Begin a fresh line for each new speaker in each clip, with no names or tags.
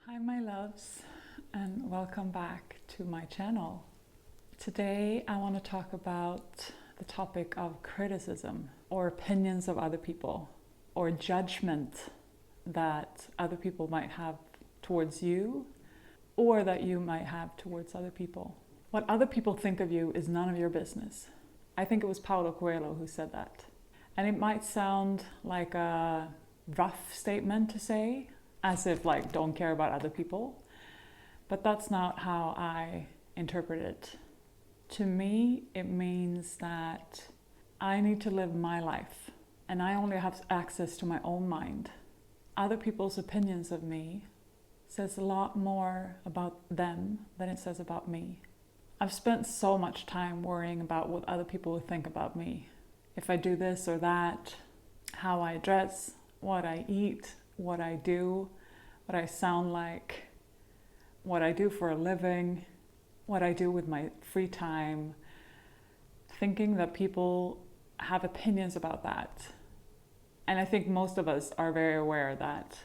Hi my loves, and welcome back to my channel. Today I want to talk about the topic of criticism or opinions of other people or judgment that other people might have towards you or that you might have towards other people. What other people think of you is none of your business. I think it was Paulo Coelho who said that. And it might sound like a rough statement to say, as if like don't care about other people, but that's not how I interpret it. To me, it means that I need to live my life and I only have access to my own mind. Other people's opinions of me says a lot more about them than it says about me. I've spent so much time worrying about what other people will think about me. If I do this or that, how I dress, what I eat, what I do, what I sound like, what I do for a living, what I do with my free time, thinking that people have opinions about that. And I think most of us are very aware that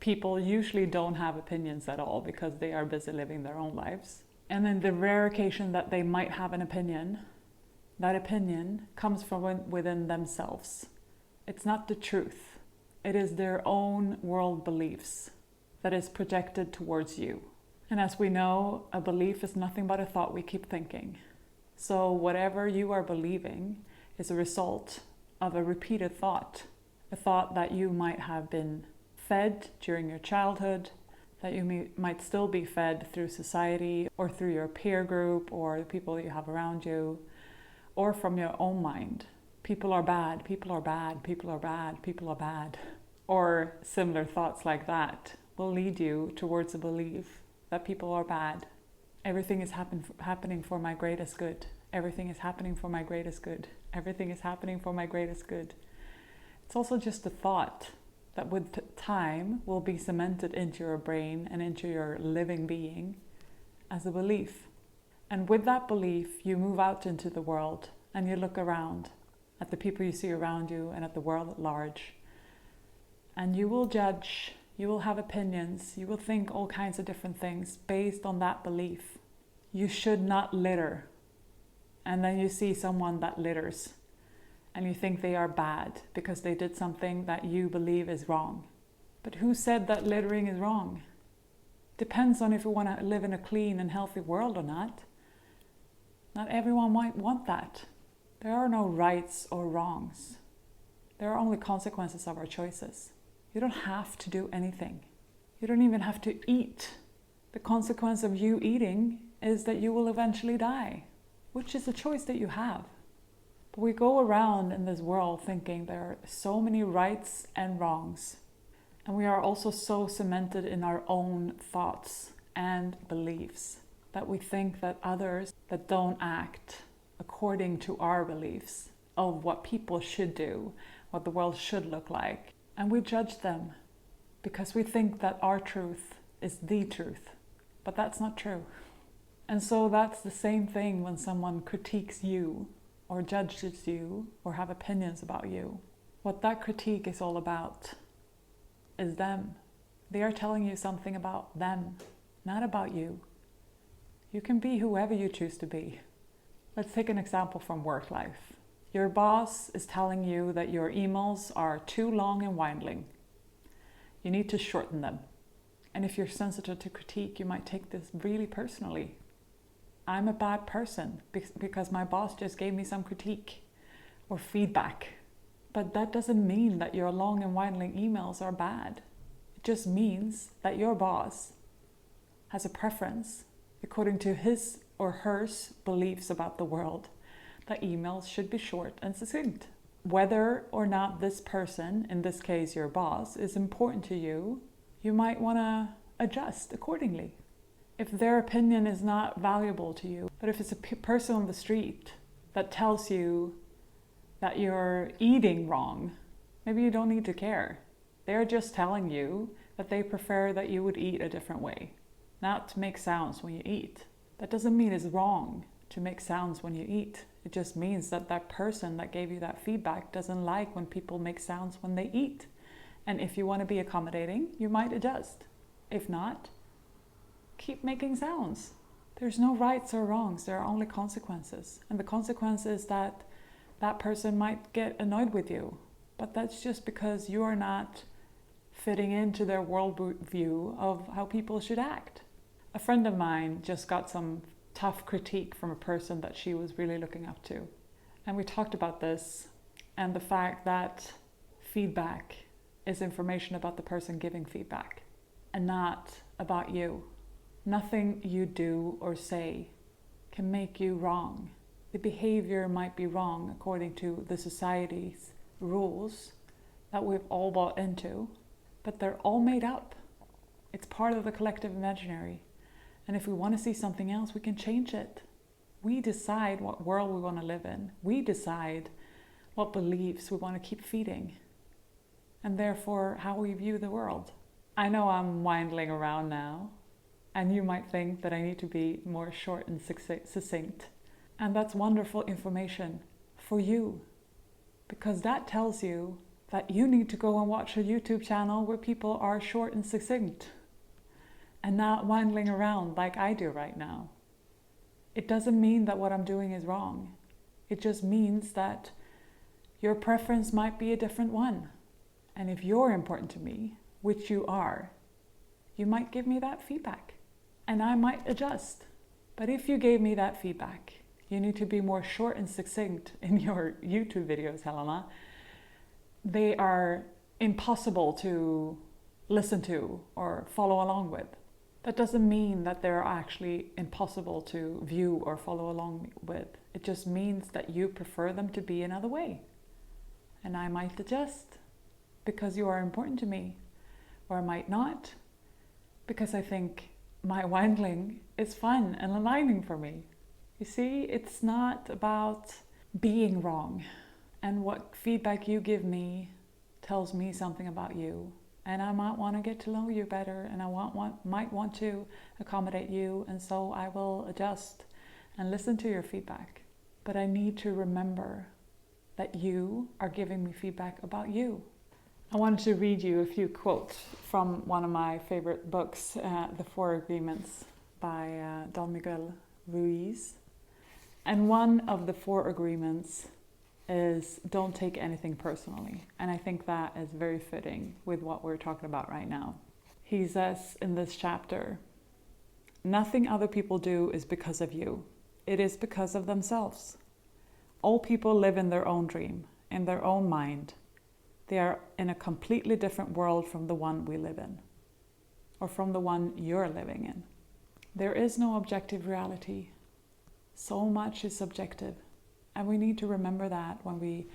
people usually don't have opinions at all because they are busy living their own lives. And then the rare occasion that they might have an opinion, that opinion comes from within themselves. It's not the truth. It is their own world beliefs that is projected towards you. And as we know, a belief is nothing but a thought we keep thinking. So whatever you are believing is a result of a repeated thought. A thought that you might have been fed during your childhood, that you might still be fed through society or through your peer group or the people you have around you, or from your own mind. People are bad, people are bad, people are bad, people are bad. Or similar thoughts like that will lead you towards a belief that people are bad. Everything is happening for my greatest good. Everything is happening for my greatest good. Everything is happening for my greatest good. It's also just a thought that with time will be cemented into your brain and into your living being as a belief. And with that belief, you move out into the world and you look around at the people you see around you and at the world at large. And you will judge, you will have opinions, you will think all kinds of different things based on that belief. You should not litter. And then you see someone that litters and you think they are bad because they did something that you believe is wrong. But who said that littering is wrong? Depends on if you want to live in a clean and healthy world or not. Not everyone might want that. There are no rights or wrongs. There are only consequences of our choices. You don't have to do anything. You don't even have to eat. The consequence of you eating is that you will eventually die, which is a choice that you have. But we go around in this world thinking there are so many rights and wrongs. And we are also so cemented in our own thoughts and beliefs that we think that others that don't act according to our beliefs of what people should do, what the world should look like, and we judge them because we think that our truth is the truth, but that's not true. And so that's the same thing when someone critiques you or judges you or have opinions about you. What that critique is all about is them. They are telling you something about them, not about you. You can be whoever you choose to be. Let's take an example from work life. Your boss is telling you that your emails are too long and winding. You need to shorten them. And if you're sensitive to critique, you might take this really personally. I'm a bad person because my boss just gave me some critique or feedback. But that doesn't mean that your long and winding emails are bad. It just means that your boss has a preference according to his or her beliefs about the world, that emails should be short and succinct. Whether or not this person, in this case your boss, is important to you, you might want to adjust accordingly. If their opinion is not valuable to you, but if it's a person on the street that tells you that you're eating wrong, maybe you don't need to care. They're just telling you that they prefer that you would eat a different way, not to make sounds when you eat. That doesn't mean it's wrong to make sounds when you eat. It just means that that person that gave you that feedback doesn't like when people make sounds when they eat. And if you want to be accommodating, you might adjust. If not, keep making sounds. There's no rights or wrongs, there are only consequences. And the consequence is that that person might get annoyed with you, but that's just because you are not fitting into their worldview of how people should act. A friend of mine just got some tough critique from a person that she was really looking up to. And we talked about this and the fact that feedback is information about the person giving feedback and not about you. Nothing you do or say can make you wrong. The behavior might be wrong according to the society's rules that we've all bought into, but they're all made up. It's part of the collective imaginary. And if we want to see something else, we can change it. We decide what world we want to live in. We decide what beliefs we want to keep feeding, and therefore how we view the world. I know I'm windling around now, and you might think that I need to be more short and succinct. And that's wonderful information for you, because that tells you that you need to go and watch a YouTube channel where people are short and succinct and not windling around like I do right now. It doesn't mean that what I'm doing is wrong. It just means that your preference might be a different one. And if you're important to me, which you are, you might give me that feedback and I might adjust. But if you gave me that feedback, you need to be more short and succinct in your YouTube videos, Helena. They are impossible to listen to or follow along with. That doesn't mean that they're actually impossible to view or follow along with. It just means that you prefer them to be another way. And I might adjust because you are important to me, or I might not because I think my wangling is fun and aligning for me. You see, it's not about being wrong. And what feedback you give me tells me something about you. And I might want to get to know you better, and I might want to accommodate you, and so I will adjust and listen to your feedback. But I need to remember that you are giving me feedback about you. I wanted to read you a few quotes from one of my favorite books, The 4 Agreements by Don Miguel Ruiz. And one of the 4 agreements is don't take anything personally. And I think that is very fitting with what we're talking about right now. He says in this chapter, nothing other people do is because of you. It is because of themselves. All people live in their own dream, in their own mind. They are in a completely different world from the one we live in, or from the one you're living in. There is no objective reality. So much is subjective. And we need to remember that when we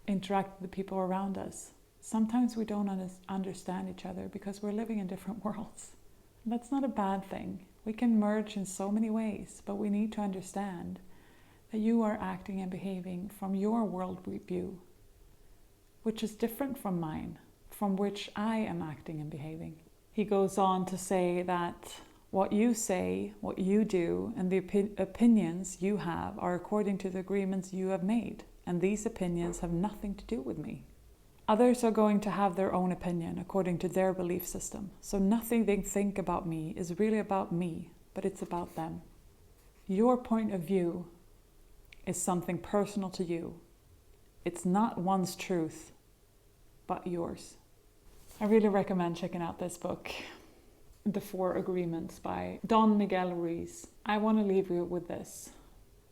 interact with the people around us. Sometimes we don't understand each other because we're living in different worlds. That's not a bad thing. We can merge in so many ways, but we need to understand that you are acting and behaving from your worldview, which is different from mine, from which I am acting and behaving. He goes on to say that what you say, what you do, and the opinions you have are according to the agreements you have made, and these opinions have nothing to do with me. Others are going to have their own opinion according to their belief system, so nothing they think about me is really about me, but it's about them. Your point of view is something personal to you. It's not one's truth, but yours. I really recommend checking out this book, The 4 Agreements by Don Miguel Ruiz. I want to leave you with this.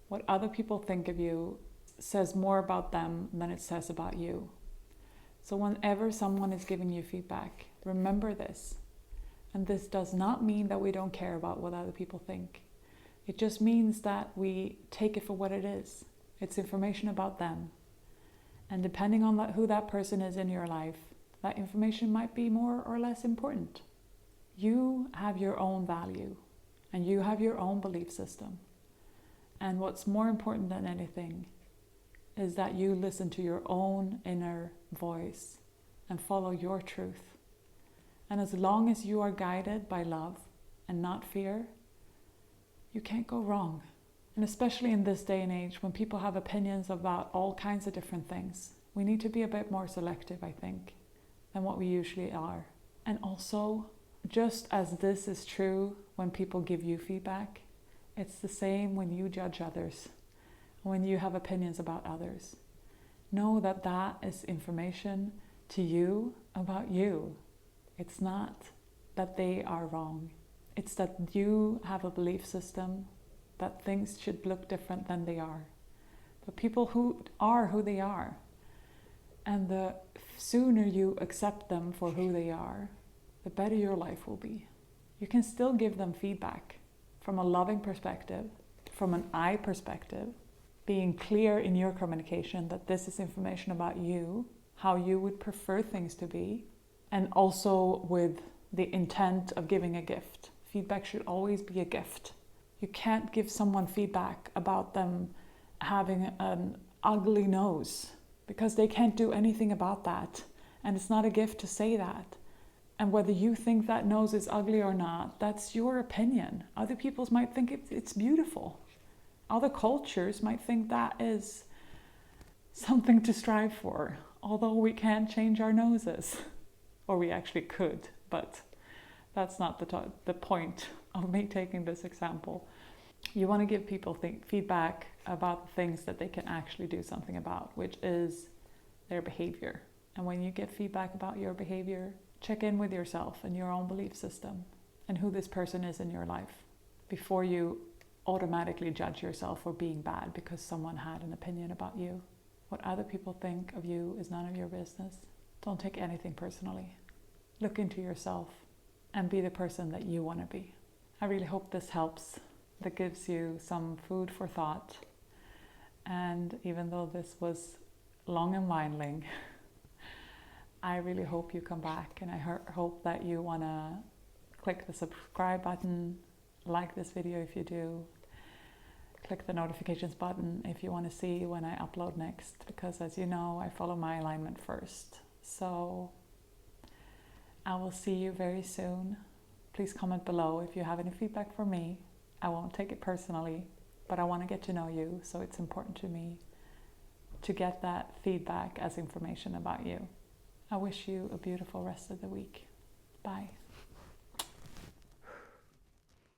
What other people think of you says more about them than it says about you. So whenever someone is giving you feedback, remember this. And this does not mean that we don't care about what other people think. It just means that we take it for what it is. It's information about them. And depending on who that person is in your life, that information might be more or less important. You have your own value and you have your own belief system. And what's more important than anything is that you listen to your own inner voice and follow your truth. And as long as you are guided by love and not fear, you can't go wrong. And especially in this day and age when people have opinions about all kinds of different things, we need to be a bit more selective, I think, than what we usually are. And also, just as this is true when people give you feedback. It's the same when you judge others, when you have opinions about others. Know that that is information to you about you. It's not that they are wrong. It's that you have a belief system that things should look different than they are. But people who are who they are, and the sooner you accept them for who they are, the better your life will be. You can still give them feedback from a loving perspective, from an I perspective, being clear in your communication that this is information about you, how you would prefer things to be, and also with the intent of giving a gift. Feedback should always be a gift. You can't give someone feedback about them having an ugly nose, because they can't do anything about that. And it's not a gift to say that. And whether you think that nose is ugly or not, that's your opinion. Other people might think it's beautiful. Other cultures might think that is something to strive for, although we can't change our noses. Or we actually could, but that's not the point of me taking this example. You want to give people feedback about the things that they can actually do something about, which is their behavior. And when you get feedback about your behavior, check in with yourself and your own belief system and who this person is in your life before you automatically judge yourself for being bad because someone had an opinion about you. What other people think of you is none of your business. Don't take anything personally. Look into yourself and be the person that you want to be. I really hope this helps, that gives you some food for thought. And even though this was long and winding, I really hope you come back, and I hope that you want to click the subscribe button, like this video if you do, click the notifications button if you want to see when I upload next, because as you know, I follow my alignment first. So I will see you very soon. Please comment below if you have any feedback for me. I won't take it personally, but I want to get to know you, so it's important to me to get that feedback as information about you. I wish you a beautiful rest of the week. Bye.